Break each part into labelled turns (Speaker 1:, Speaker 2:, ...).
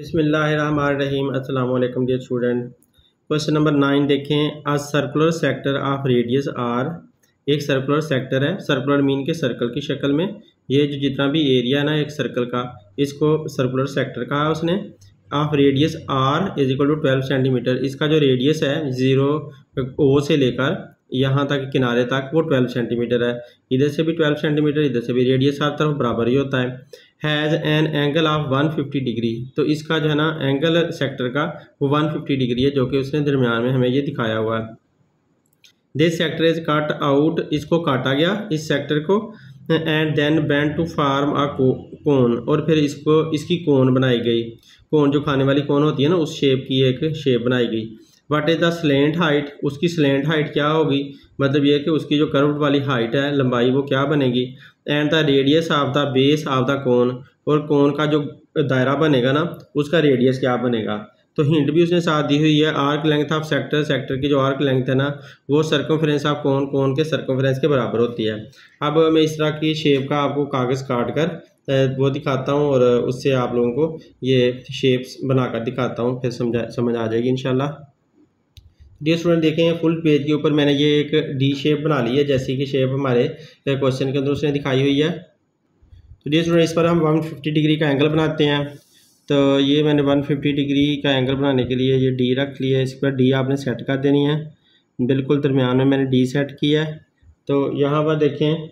Speaker 1: बिस्मिल्लाहिर्रहमानिर्रहीम। अस्सलाम वालेकुम डियर स्टूडेंट। क्वेश्चन नंबर 9 देखें। A circular sector of radius R, एक सर्कुलर सेक्टर है, सर्कुलर मीन के सर्कल की शक्ल में। ये जो जितना भी एरिया ना एक सर्कल का, इसको सर्कुलर सेक्टर कहा उसने। Of radius R is equal to 12 centimetre. इसका जो रेडियस है 0 ओ से लेकर यहाँ तक किनारे तक वो 12 सेंटीमीटर है। इधर से भी 12 सेंटीमीटर, इधर से भी। रेडियस हर तरफ बराबर ही होता है। Has an angle of 150 degree. तो इसका जो है ना एंगल सेक्टर का वो 150 डिग्री है, जो कि उसने दरमियान में हमें ये दिखाया हुआ है। This sector is cut out, इसको काटा गया इस सेक्टर को। And then bend to form a cone, और फिर इसकी कोन बनाई गई। कोन जो खाने वाली कोन होती है ना, उस शेप की एक शेप बनाई गई। What is the slant height, उसकी स्लेंट हाइट क्या होगी, मतलब ये कि उसकी जो कर्व्ड वाली हाइट है, लंबाई, वो क्या बनेगी। And the radius of the base of the cone, और कोन का जो दायरा बनेगा ना, उसका रेडियस क्या बनेगा। तो हिंट भी उसने साथ दी हुई है। Arc length of sector, sector की जो आर्क लेंथ है ना, वो सर्कमफ्रेंस ऑफ कोन, कोन के सर्कमफ्रेंस के बराबर होती है। अब मैं इस तरह की शेप का आपको कागज़ काट कर वो दिखाता हूँ, और उससे आप लोगों को ये शेप्स बनाकर दिखाता हूँ, फिर समझ आ जाएगी इंशाल्लाह। डियर स्टूडेंट देखें, फुल पेज के ऊपर मैंने ये एक डी शेप बना ली है, जैसी कि शेप हमारे क्वेश्चन के अंदर उसने दिखाई हुई है। तो डियर स्टूडेंट, इस पर हम 150 डिग्री का एंगल बनाते हैं। तो ये मैंने 150 डिग्री का एंगल बनाने के लिए ये डी रख लिया है। इस पर डी आपने सेट कर देनी है, बिल्कुल दरमियान में मैंने डी सेट किया है। तो यहाँ पर देखें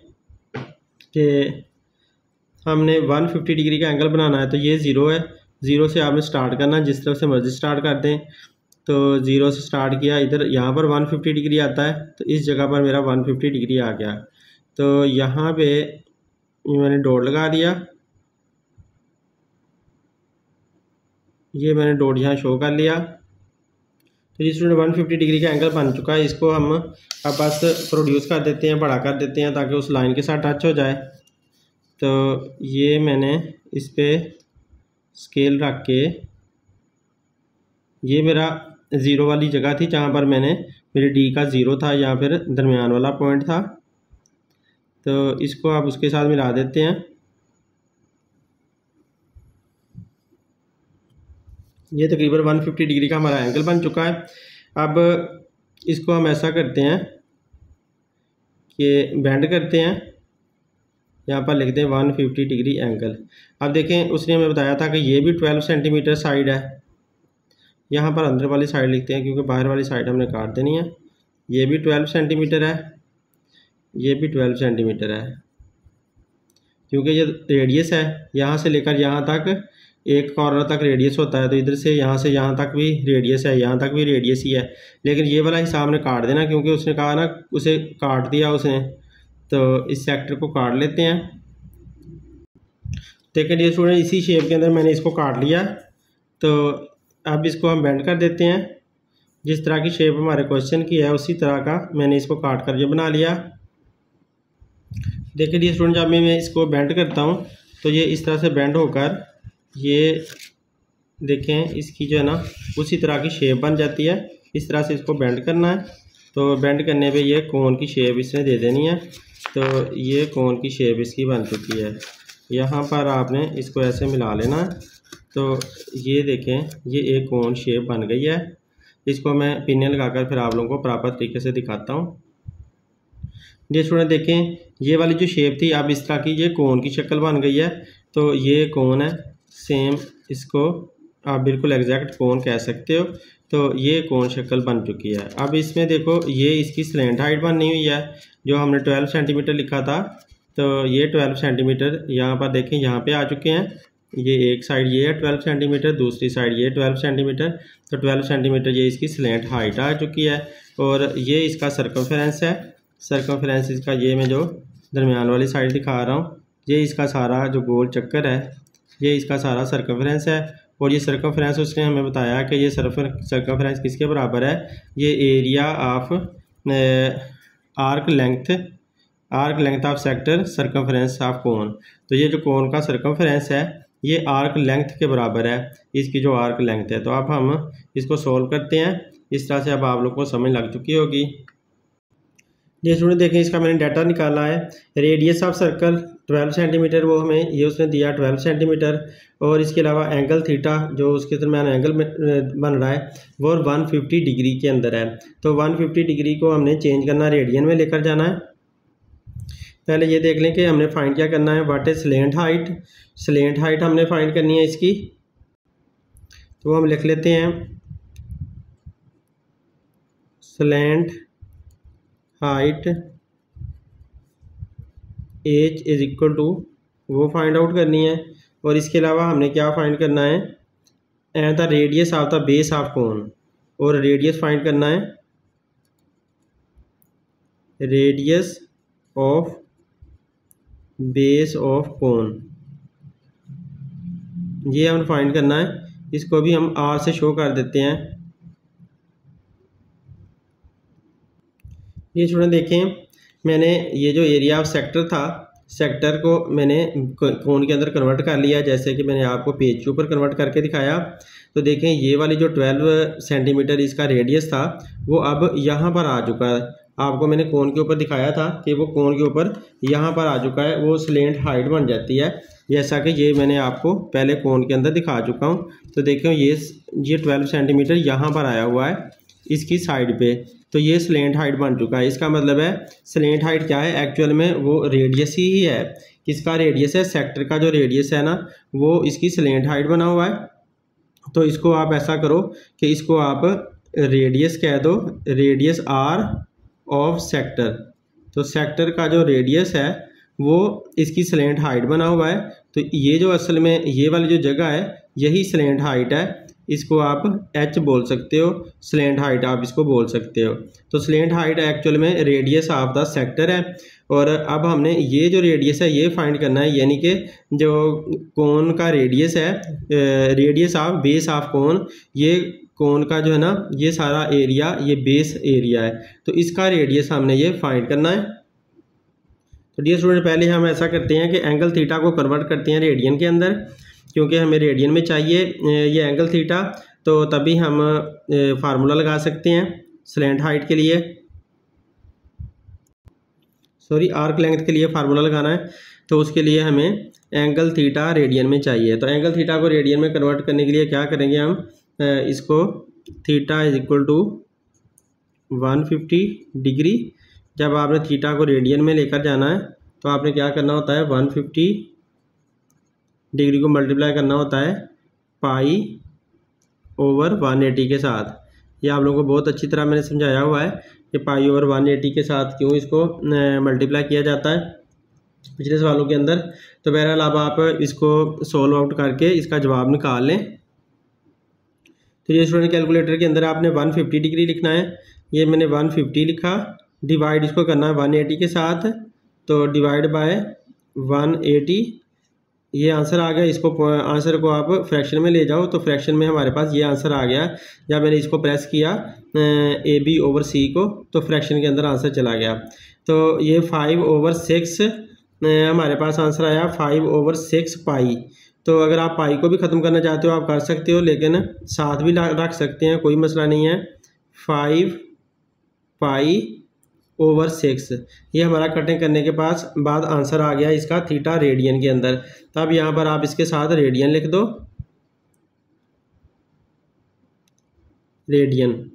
Speaker 1: कि हमने 150 डिग्री का एंगल बनाना है। तो ये 0 है, 0 से आपने स्टार्ट करना, जिस तरफ से मर्जी स्टार्ट कर दें। तो 0 से स्टार्ट किया, इधर यहाँ पर 150 डिग्री आता है, तो इस जगह पर मेरा 150 डिग्री आ गया। तो यहाँ पे मैंने डॉट लगा दिया, ये मैंने डॉट यहाँ शो कर लिया। तो जिस 150 डिग्री का एंगल बन चुका है, इसको हम अब बस प्रोड्यूस कर देते हैं, बड़ा कर देते हैं, ताकि उस लाइन के साथ टच हो जाए। तो ये मैंने इस पर स्केल रख के, ये मेरा 0 वाली जगह थी जहाँ पर मेरे डी का 0 था, या फिर दरमियान वाला पॉइंट था। तो इसको आप उसके साथ मिला देते हैं। ये तकरीबन 150 डिग्री का हमारा एंगल बन चुका है। अब इसको हम ऐसा करते हैं कि बेंड करते हैं, यहाँ पर लिखते हैं 150 डिग्री एंगल। अब देखें, उसने हमें बताया था कि ये भी 12 सेंटीमीटर साइड है। यहाँ पर अंदर वाली साइड लिखते हैं, क्योंकि बाहर वाली साइड हमने काट देनी है। ये भी 12 सेंटीमीटर है, ये भी 12 सेंटीमीटर है, क्योंकि ये रेडियस है। यहाँ से लेकर यहाँ तक एक कॉर्नर तक रेडियस होता है, तो इधर से यहाँ तक भी रेडियस है, यहाँ तक भी रेडियस ही है। लेकिन ये वाला हिसाब हमने काट देना, क्योंकि उसने कहा ना, उसे काट दिया उसने। तो इस सेक्टर को काट लेते हैं। देखिए ये स्टूडेंट, इसी शेप के अंदर मैंने इसको काट लिया। तो अब इसको हम बेंड कर देते हैं। जिस तरह की शेप हमारे क्वेश्चन की है, उसी तरह का मैंने इसको काट कर ये बना लिया। देखिए ये स्टूडेंट, जब मैं इसको बेंड करता हूँ, तो ये इस तरह से बेंड होकर ये देखें, इसकी जो है ना उसी तरह की शेप बन जाती है। इस तरह से इसको बेंड करना है। तो बेंड करने पे ये कोन की शेप इसने दे देनी है। तो ये कोन की शेप इसकी बन चुकी है। यहाँ पर आपने इसको ऐसे मिला लेना है। तो ये देखें, ये एक कोन शेप बन गई है। इसको मैं पिन लगाकर फिर आप लोगों को प्रॉपर तरीके से दिखाता हूँ। ये स्टूडेंट देखें, ये वाली जो शेप थी, अब इस तरह की ये कोन की शक्ल बन गई है। तो ये कोन है, सेम इसको आप बिल्कुल एग्जैक्ट कोन कह सकते हो। तो ये कोन शक्ल बन चुकी है। अब इसमें देखो, ये इसकी स्लेंट हाइट बननी हुई है, जो हमने 12 सेंटीमीटर लिखा था। तो ये 12 सेंटीमीटर यहाँ पर देखें, यहाँ पे आ चुके हैं। ये एक साइड ये है 12 सेंटीमीटर, दूसरी साइड ये 12 सेंटीमीटर। तो 12 सेंटीमीटर ये इसकी स्लेंट हाइट आ चुकी है। और ये इसका सर्कमफ्रेंस है। सर्कमफ्रेंस इसका, ये मैं जो दरमियान वाली साइड दिखा रहा हूँ, ये इसका सारा जो गोल चक्कर है, ये इसका सारा सर्कमफ्रेंस है। और ये सर्कमफ्रेंस उसने हमें बताया कि ये सर्कमफ्रेंस किसके बराबर है, ये area of arc length of sector circumference of cone. तो ये जो कोन का सर्कमफ्रेंस है, ये आर्क लेंथ के बराबर है, इसकी जो आर्क लेंथ है। तो अब हम इसको सोल्व करते हैं। इस तरह से अब आप लोग को समझ लग चुकी होगी। ये स्टूडेंट देखें, इसका मैंने डाटा निकाला है। रेडियस ऑफ सर्कल 12 सेंटीमीटर वो हमें ये उसने दिया 12 सेंटीमीटर। और इसके अलावा एंगल थीटा जो उसके दरमियान एंगल बन रहा है वो 150 डिग्री के अंदर है। तो 150 डिग्री को हमने चेंज करना, रेडियन में लेकर जाना है। पहले ये देख लें कि हमने फाइंड क्या करना है, what is slant height. Slant height हमने फाइंड करनी है इसकी, तो हम लिख लेते हैं slant height H is equal to, वो फाइंड आउट करनी है। और इसके अलावा हमने क्या फाइंड करना है, and the radius of the base of कोन, और रेडियस फाइंड करना है, radius of base of cone, ये हमें फाइंड करना है। इसको भी हम आर से शो कर देते हैं। ये स्टूडेंट देखें, मैंने ये जो एरिया ऑफ सेक्टर था, सेक्टर को मैंने कोन के अंदर कन्वर्ट कर लिया, जैसे कि मैंने आपको पेज के ऊपर कन्वर्ट करके दिखाया। तो देखें ये वाली जो 12 सेंटीमीटर इसका रेडियस था वो अब यहाँ पर आ चुका है। आपको मैंने कोन के ऊपर दिखाया था कि वो कोन के ऊपर यहाँ पर आ चुका है, वो स्लेंट हाइट बन जाती है, जैसा कि ये मैंने आपको पहले कोन के अंदर दिखा चुका हूँ। तो देखें ये 12 सेंटीमीटर यहाँ पर आया हुआ है इसकी साइड पे, तो ये स्लेंट हाइट बन चुका है। इसका मतलब है स्लेंट हाइट क्या है, एक्चुअल में वो रेडियस ही है। किसका रेडियस है, सेक्टर का जो रेडियस है ना, वो इसकी स्लेंट हाइट बना हुआ है। तो इसको आप ऐसा करो कि इसको आप रेडियस कह दो, रेडियस आर ऑफ सेक्टर। तो सेक्टर का जो रेडियस है वो इसकी स्लेंट हाइट बना हुआ है। तो ये जो असल में ये वाली जो जगह है यही स्लेंट हाइट है, इसको आप एच बोल सकते हो, स्लेंट हाइट आप इसको बोल सकते हो। तो स्लेंट हाइट एक्चुअल में रेडियस ऑफ द सेक्टर है। और अब हमने ये जो रेडियस है ये फाइंड करना है, यानी कि जो कोन का रेडियस है, radius of base of cone, ये कोन का जो है ना ये सारा एरिया ये बेस एरिया है, तो इसका रेडियस हमने ये फाइंड करना है। तो डियर स्टूडेंट पहले हम ऐसा करते हैं कि एंगल थीटा को कन्वर्ट करते हैं रेडियन के अंदर, क्योंकि हमें रेडियन में चाहिए ये एंगल थीटा, तो तभी हम फार्मूला लगा सकते हैं स्लेंट हाइट के लिए, सॉरी आर्क लेंथ के लिए फार्मूला लगाना है। तो उसके लिए हमें एंगल थीटा रेडियन में चाहिए। तो एंगल थीटा को रेडियन में कन्वर्ट करने के लिए क्या करेंगे हम, इसको theta is equal to 150 degree. जब आपने थीटा को रेडियन में लेकर जाना है तो आपने क्या करना होता है, 150 डिग्री को मल्टीप्लाई करना होता है पाई ओवर 180 के साथ। ये आप लोगों को बहुत अच्छी तरह मैंने समझाया हुआ है कि पाई ओवर 180 के साथ क्यों इसको मल्टीप्लाई किया जाता है पिछले सवालों के अंदर। तो बहरहाल अब आप इसको सोल्व आउट करके इसका जवाब निकाल लें। तो ये स्टूडेंट कैलकुलेटर के अंदर आपने 150 डिग्री लिखना है, ये मैंने 150 लिखा, डिवाइड इसको करना है 180 के साथ, तो डिवाइड बाय 180, ये आंसर आ गया। इसको आंसर को आप फ्रैक्शन में ले जाओ, तो फ्रैक्शन में हमारे पास ये आंसर आ गया। जब मैंने इसको प्रेस किया AB ओवर C को, तो फ्रैक्शन के अंदर आंसर चला गया। तो ये 5/6 हमारे पास आंसर आया, 5/6 पाई। तो अगर आप पाई को भी ख़त्म करना चाहते हो आप कर सकते हो, लेकिन साथ भी रख सकते हैं, कोई मसला नहीं है। 5 पाई/6 ये हमारा कटिंग करने के बाद आंसर आ गया इसका थीटा रेडियन के अंदर। तब यहाँ पर आप इसके साथ रेडियन लिख दो, रेडियन।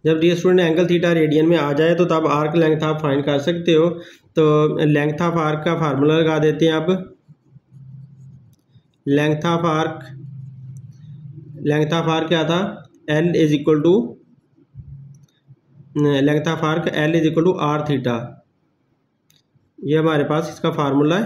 Speaker 1: जब dear student angle theta radian में आ जाए तो तब आर्क लेंथ आप फाइंड कर सकते हो। तो लेंथ ऑफ आर्क का फार्मूला लगा देते हैं। अब लेंथ ऑफ आर्क क्या था, L is equal to length of arc L is equal to R theta, ये हमारे पास इसका फार्मूला है।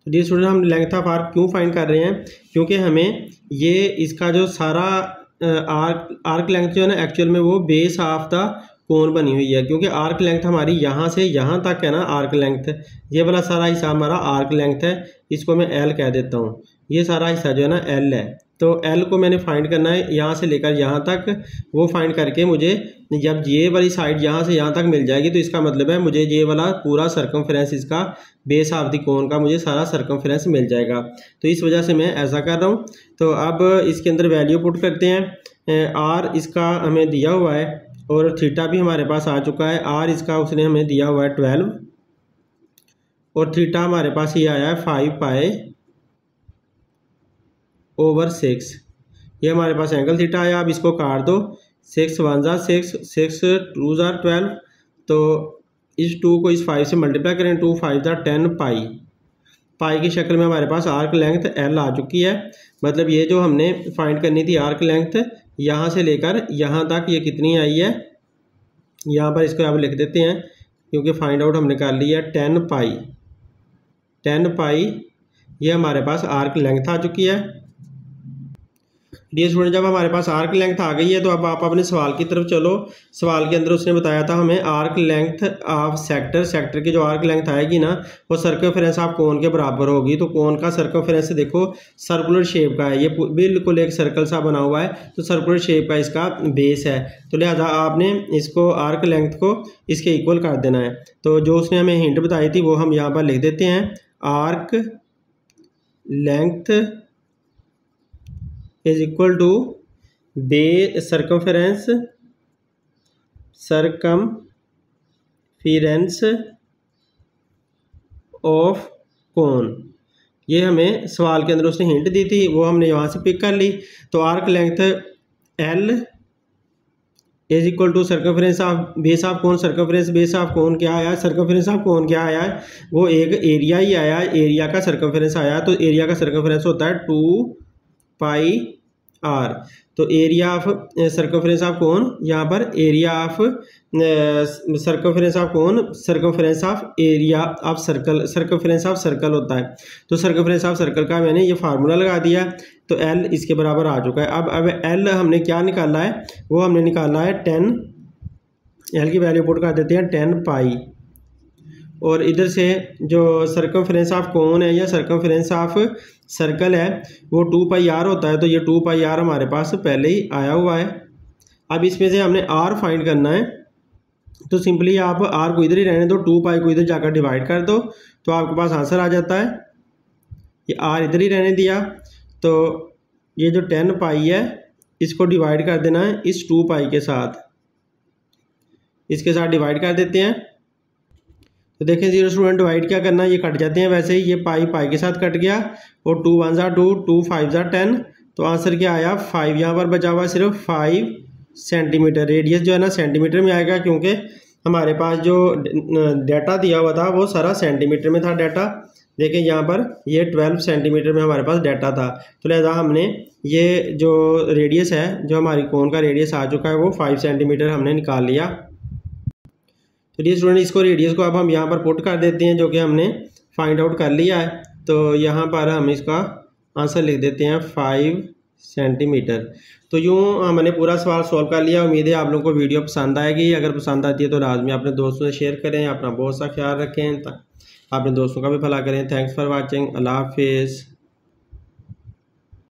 Speaker 1: तो डियर स्टूडेंट हम लेंथ ऑफ आर्क क्यों फाइंड कर रहे हैं, क्योंकि हमें ये इसका जो सारा आर्क लेंथ जो है ना एक्चुअल में वो बेस ऑफ द कोन बनी हुई है, क्योंकि आर्क लेंथ हमारी यहाँ से यहाँ तक है ना, आर्क लेंथ ये वाला सारा हिस्सा हमारा आर्क लेंथ है, इसको मैं L कह देता हूँ। ये सारा हिस्सा जो है ना L है, तो L को मैंने फाइंड करना है यहाँ से लेकर यहाँ तक। वो फाइंड करके मुझे जब ये वाली साइड यहाँ से यहाँ तक मिल जाएगी तो इसका मतलब है मुझे ये वाला पूरा सर्कमफ्रेंस, इसका बेस ऑफ द कोन का मुझे सारा सर्कमफ्रेंस मिल जाएगा। तो इस वजह से मैं ऐसा कर रहा हूँ। तो अब इसके अंदर वैल्यू पुट करते हैं। R इसका हमें दिया हुआ है और थीटा भी हमारे पास आ चुका है। R इसका उसने हमें दिया हुआ है 12, और थीटा हमारे पास ये आया है 5π/6। ये हमारे पास एंगल थीटा आया। अब इसको काट दो, 6 1 ज़ा 6, 6 2 ज़ा 12, तो इस 2 को इस 5 से मल्टीप्लाई करें, 2 5 ज़ा 10 पाई। पाई की शक्ल में हमारे पास आर्क लेंथ एल आ चुकी है। मतलब ये जो हमने फाइंड करनी थी आर्क लेंथ यहाँ से लेकर यहाँ तक, ये कितनी आई है, यहाँ पर इसको अब लिख देते हैं क्योंकि फाइंड आउट हमने कर लिया है 10 पाई। 10 पाई ये हमारे पास आर्क लेंथ आ चुकी है। डियर स्टूडेंट, जब हमारे पास आर्क लेंथ आ गई है तो अब आप अपने सवाल की तरफ चलो। सवाल के अंदर उसने बताया था हमें arc length of sector, sector की जो आर्क लेंथ आएगी ना वो सर्कमफेरेंस ऑफ कोन के बराबर होगी। तो कोन का सर्कमफेरेंस देखो सर्कुलर शेप का है, ये बिल्कुल एक सर्कल सा बना हुआ है, तो सर्कुलर शेप का इसका बेस है। तो लिहाजा आपने इसको आर्क लेंथ को इसके इक्वल कर देना है। तो जो उसने हमें हिंट बताई थी वो हम यहाँ पर लिख देते हैं, arc length is equal to be circumference of cone. ये हमें सवाल के अंदर उसने हिंट दी थी, वो हमने यहाँ से पिक कर ली। तो arc length L is equal to circumference of base of cone. Circumference base of cone क्या आया, सर्कमफेरेंस ऑफ कोन क्या आया है, वो एक एरिया ही आया है, एरिया का सर्कमफेरेंस आया। तो एरिया का सर्कमफेरेंस होता है 2πr। तो एरिया ऑफ सर्कमफेरेंस ऑफ कोन, यहाँ पर area of circumference of cone circumference of area of circle, circumference of circle होता है। तो सर्कमफेरेंस ऑफ सर्कल का मैंने ये फार्मूला लगा दिया, तो एल इसके बराबर आ चुका है। अब एल हमने क्या निकाला है, वो हमने निकाला है 10, एल की वैल्यू पुट कर देते हैं 10 पाई। और इधर से जो सर्कमफेरेंस ऑफ कोन है या सर्कमफेरेंस ऑफ सर्कल है वो 2πr होता है। तो ये 2πr हमारे पास पहले ही आया हुआ है। अब इसमें से हमने r फाइंड करना है, तो सिंपली आप r को इधर ही रहने दो, 2π को इधर जाकर डिवाइड कर दो तो आपके पास आंसर आ जाता है। ये r इधर ही रहने दिया, तो ये जो 10 पाई है इसको डिवाइड कर देना है इस 2π के साथ, इसके साथ डिवाइड कर देते हैं। तो देखें जीरो स्टूडेंट, डिवाइड क्या करना है, ये कट जाते हैं वैसे ही, ये पाई के साथ कट गया और 2 1 ज़ा 2, 2 5 ज़ा 10। तो आंसर क्या आया 5, यहाँ पर बचा हुआ सिर्फ 5 सेंटीमीटर। रेडियस जो है ना सेंटीमीटर में आएगा क्योंकि हमारे पास जो डाटा दिया हुआ था वो सारा सेंटीमीटर में था डाटा। देखें यहाँ पर ये 12 सेंटीमीटर में हमारे पास डाटा था। तो लिहाजा हमने ये जो रेडियस है, जो हमारी कोन का रेडियस आ चुका है वो 5 सेंटीमीटर हमने निकाल लिया। तो डियर स्टूडेंट, इसको रेडियस को अब हम यहाँ पर पुट कर देते हैं जो कि हमने फाइंड आउट कर लिया है। तो यहाँ पर हम इसका आंसर लिख देते हैं 5 सेंटीमीटर। तो यूँ हमने पूरा सवाल सॉल्व कर लिया। उम्मीद है आप लोगों को वीडियो पसंद आएगी। अगर पसंद आती है तो लाजमी अपने दोस्तों से शेयर करें। अपना बहुत सा ख्याल रखें, अपने दोस्तों का भी भला करें। Thanks for watching. अल्लाह हाफिज़।